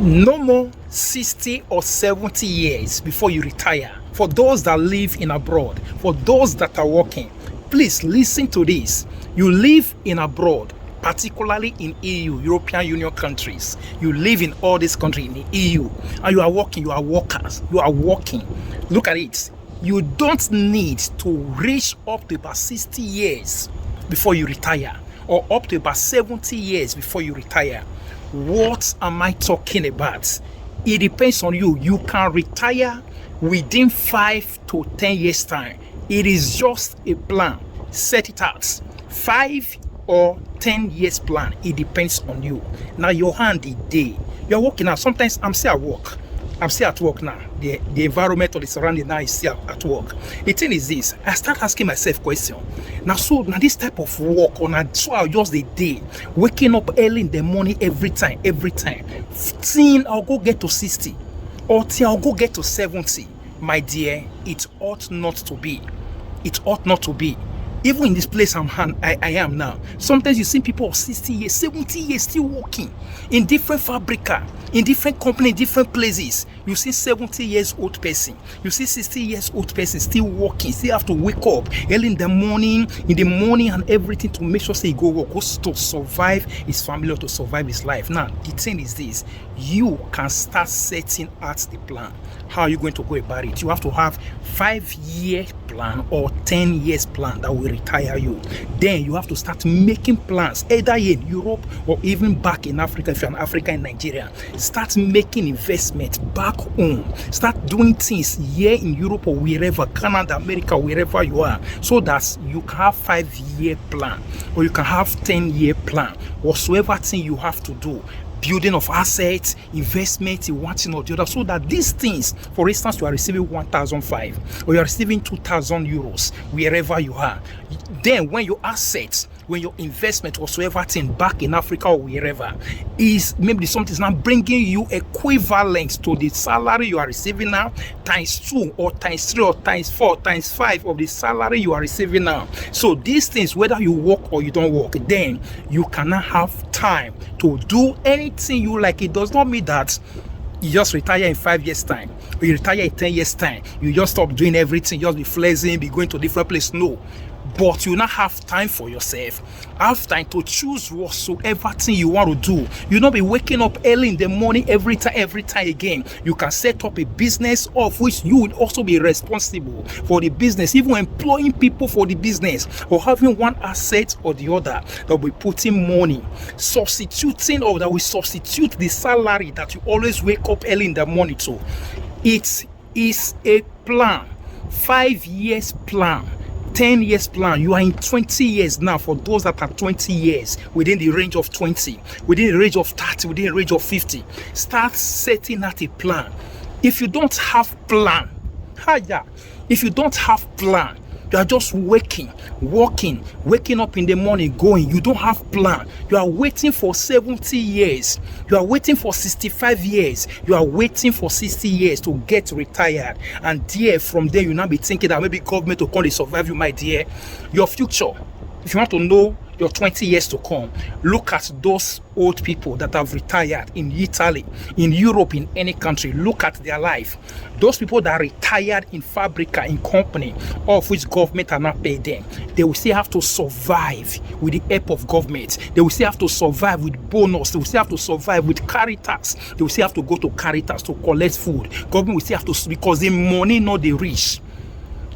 No more 60 or 70 years before you retire. For those that live in abroad, for those that are working, please listen to this. You live in abroad, particularly in EU, European Union countries. You live in all these countries in the EU, and you are working, you are workers, you are working. Look at it. You don't need to reach up to about 60 years before you retire, or up to about 70 years before you retire. What am I talking about? It depends on you. You can retire within 5 to 10 years time. It is just a plan. Set it out. 5 or 10 years plan. It depends on you. Now your hand is day. You're working now. Sometimes I'm still at work. I'm still at work now. The environment or the surrounding now is still at work. The thing is this, I start asking myself question. Now this type of work, or now so I just the day, waking up early in the morning every time. Seeing I'll go get to 60 or till I'll go get to 70. My dear, it ought not to be. It ought not to be. Even in this place I am now, sometimes you see people of 60 years, 70 years still working in different fabrica, in different company, different places. You see 70 years old person, you see 60 years old person still working, still have to wake up early in the morning and everything to make sure say he go work, goes to survive his family or to survive his life. Now, the thing is this, you can start setting out the plan. How are you going to go about it? You have to have 5-year plan or 10 years plan that will retire you. Then you have to start making plans, either in Europe or even back in Africa. If you're in Africa and Nigeria, start making investment back home. Start doing things here in Europe or wherever, Canada, America, wherever you are, so that you can have 5-year plan or you can have 10-year plan. Whatsoever thing you have to do, building of assets, investment in one thing or the other, so that these things, for instance, you are receiving 1,500 or you are receiving 2,000 euros wherever you are. Then when your assets, when your investment whatsoever thing back in Africa or wherever is maybe something is now bringing you equivalent to the salary you are receiving now, times 2 or times 3 or times 4 times 5 of the salary you are receiving now. So these things, whether you work or you don't work, then you cannot have time to do anything you like. It does not mean that you just retire in 5 years time or you retire in 10 years time, you just stop doing everything, just be flexing, be going to different places. No, but you not have time for yourself, have time to choose whatsoever thing you want to do. You not be waking up early in the morning every time again. You can set up a business of which you will also be responsible for the business, even employing people for the business, or having one asset or the other that will be putting money, substituting, or that will substitute the salary that you always wake up early in the morning to. It is a plan, 5 years plan, 10 years plan. You are in 20 years now. For those that are 20 years, within the range of 20, within the range of 30, within the range of 50, start setting out a plan. If you don't have plan, if you don't have plan, you are just waking up in the morning, going. You don't have plan. You are waiting for 70 years. You are waiting for 65 years. You are waiting for 60 years to get retired. And dear, from there, you now be thinking that maybe government will come to survive you, my dear. Your future, if you want to know your 20 years to come, look at those old people that have retired in Italy, in Europe, in any country. Look at their life. Those people that are retired in fabrica, in company, of which government are not paid them, they will still have to survive with the help of government. They will still have to survive with bonus. They will still have to survive with Caritas. They will still have to go to Caritas to collect food. Government will still have to, because the money not the rich.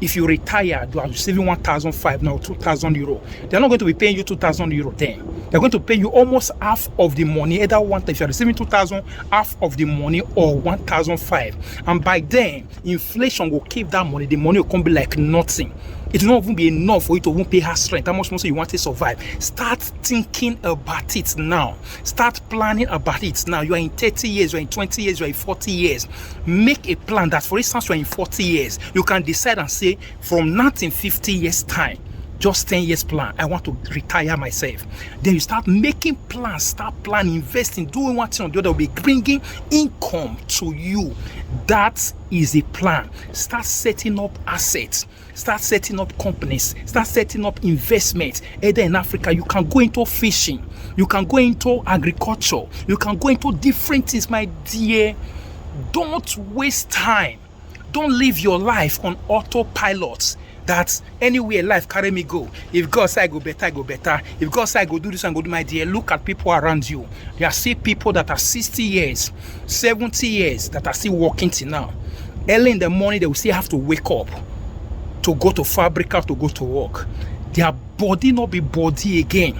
If you retire, you are receiving 1,500 now, 2,000 euro. They're not going to be paying you 2,000 euro then. They're going to pay you almost half of the money. Either one, if you're receiving 2,000, half of the money, or 1,500. And by then, inflation will keep that money. The money will come be like nothing. It will not even be enough for you to even pay her rent. How much more so you want to survive? Start thinking about it now. Start planning about it now. You are in 30 years, you are in 20 years, you are in 40 years. Make a plan that, for instance, you are in 40 years. You can decide and say, from now in 50 years' time, just 10 years plan. I want to retire myself. Then you start making plans, start planning, investing, doing one thing or the other will be bringing income to you. That is a plan. Start setting up assets. Start setting up companies. Start setting up investments. Either in Africa, you can go into fishing. You can go into agriculture. You can go into different things, my dear. Don't waste time. Don't live your life on autopilot. That anywhere life carry me go. If God say I go better, I go better. If God say I go do this and go do, my dear, look at people around you. There are still people that are 60 years, 70 years that are still working till now. Early in the morning, they will still have to wake up to go to Fabrica, to go to work. Their body not be body again.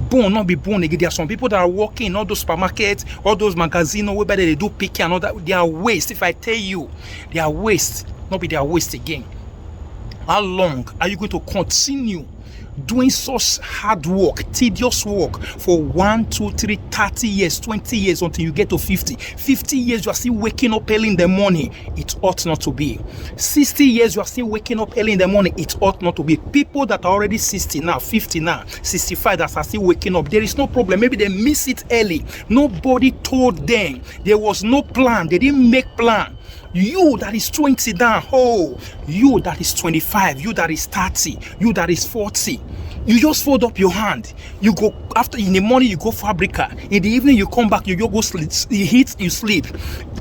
Bone not be bone again. There are some people that are working in all those supermarkets, all those magazines, whereby they do picking and all that. They are waste. If I tell you, they are waste, not be their waste again. How long are you going to continue doing such hard work, tedious work for 1, 2, 3, 30 years, 20 years until you get to 50? 50 years you are still waking up early in the morning. It ought not to be. 60 years you are still waking up early in the morning. It ought not to be. People that are already 60 now, 50 now, 65 that are still waking up, there is no problem. Maybe they miss it early. Nobody told them. There was no plan. They didn't make plan. You that is 20 down, you that is 25, you that is 30, you that is 40, you just fold up your hand. You go after in the morning, you go Fabrica. In the evening, you come back, you go sleep. You eat, you sleep.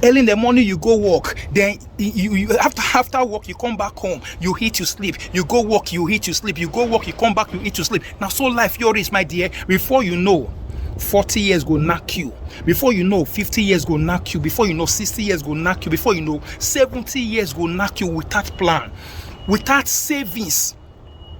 Early in the morning, you go work. Then you after work, you come back home. You eat, you sleep. You go work, you eat, you sleep. You go work, you come back, you eat, you sleep. Now, so life yours, my dear. Before you know, 40 years go knock you. Before you know, 50 years go knock you. Before you know, 60 years go knock you. Before you know, 70 years go knock you without plan, without savings.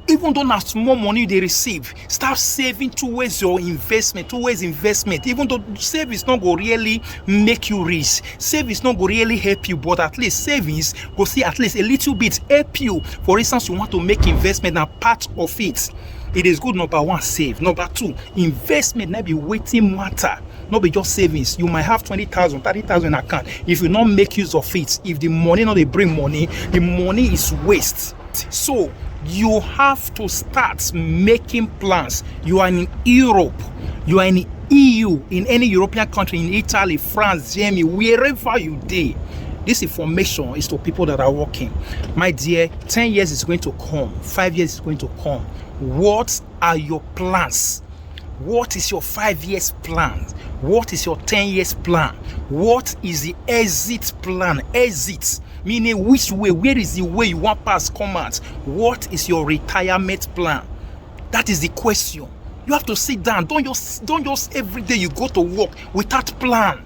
Even though now small money they receive, start saving towards your investment, Even though savings not go really make you rich, savings not go really help you, but at least savings go see at least a little bit help you. For instance, you want to make investment and part of it. It is good, number one, save. Number two, investment not be waiting matter. Not be just savings. You might have 20,000, 30,000 account. If you not make use of it, if the money not they bring money, the money is waste. So you have to start making plans. You are in Europe, you are in EU, in any European country, in Italy, France, Germany, wherever you dey. This information is to people that are working. My dear, 10 years is going to come, 5 years is going to come. What are your plans? What is your 5 years plan? What is your 10 years plan? What is the exit plan? Exit meaning which way? Where is the way you want pass come out? What is your retirement plan? That is the question. You have to sit down. Don't just every day you go to work without plan.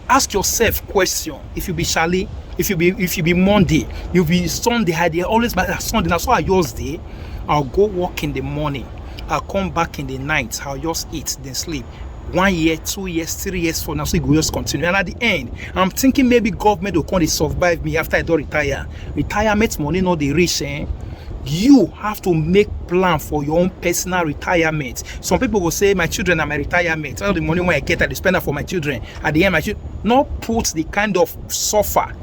Ask yourself question. If you be Charlie, if you be Monday, you be Sunday, idea always by Sunday. That's why I just day. I'll go work in the morning. I'll come back in the night. I'll just eat, then sleep. 1 year, 2 years, 3 years for now, so it will just continue. And at the end, I'm thinking maybe government will come to survive me after I don't retire. Retirement money not the rich, eh? You have to make plan for your own personal retirement. Some people will say, my children are my retirement. All the money when I get, I spend that for my children. At the end, my children not put the kind of suffer,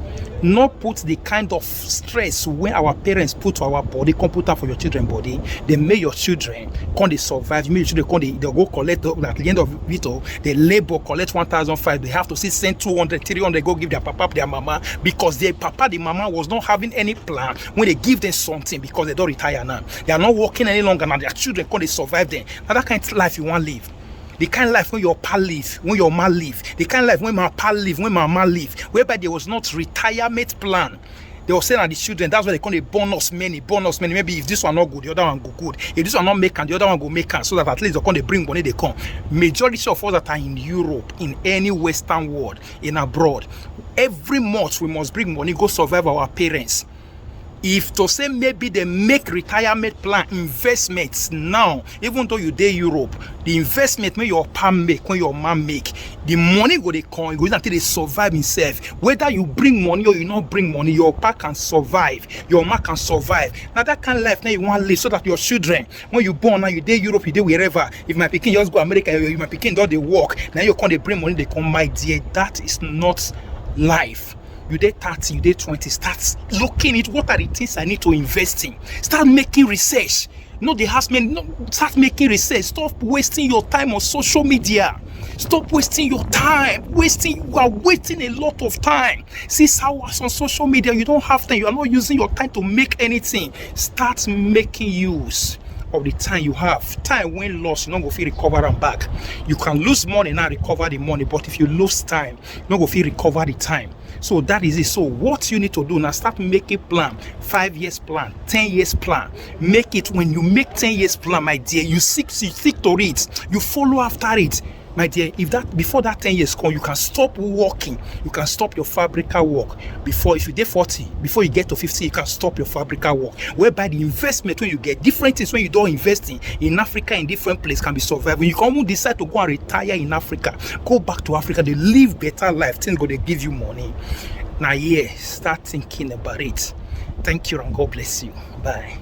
not put the kind of stress when our parents put to our body, computer for your children body. They make your children come they survive. You make your children come they go collect at the end of it all. They labor collect 1,500. They have to send 200, 300 go give their papa, their mama, because their papa, the mama was not having any plan when they give them something because they don't retire now. They are not working any longer now. Their children come they survive them. Now that kind of life you want to live. The kind of life when your pa live, when your ma live, the kind of life when my pa live, when my ma live, whereby there was not retirement plan. They were saying that the children, that's why they call it bonus money. Maybe if this one not good, the other one go good. If this one not make and the other one go make and so that at least they come, they bring money, they come. Majority of us that are in Europe, in any Western world, in abroad, every month we must bring money, go survive our parents. If to say maybe they make retirement plan investments now, even though you dey Europe, the investment when your pa make, when your mom make, the money go they come, go until they survive himself. Whether you bring money or you not bring money, your pa can survive, your ma can survive. Now that kind of life now you want to live so that your children, when you born now you dey Europe, you dey wherever. If my pikin just go America, if my pikin don't they work, now you come they bring money, they come. My dear, that is not life. You dey 30, you dey 20. Start looking at what are the things I need to invest in. Start making research. No, they ask me, no, start making research. Stop wasting your time on social media. Stop wasting your time. You are wasting a lot of time. 6 hours on social media, you don't have time. You are not using your time to make anything. Start making use of the time you have. Time when lost, you don't go feel recover and back. You can lose money now, recover the money, but if you lose time, you don't go feel recover the time. So that is it. So what you need to do now, start making plan. 5 years plan, 10 years plan. Make it. When you make 10 years plan, my dear, you stick to it. You follow after it. My dear, if that before that 10 years come, you can stop working. You can stop your fabrica work. If you get 40, before you get to 50, you can stop your fabrica work. Whereby the investment, when you get different things, when you don't invest in Africa, in different places, can be surviving. You can even decide to go and retire in Africa. Go back to Africa. They live better life. Things go, they give you money. Now, yeah, start thinking about it. Thank you and God bless you. Bye.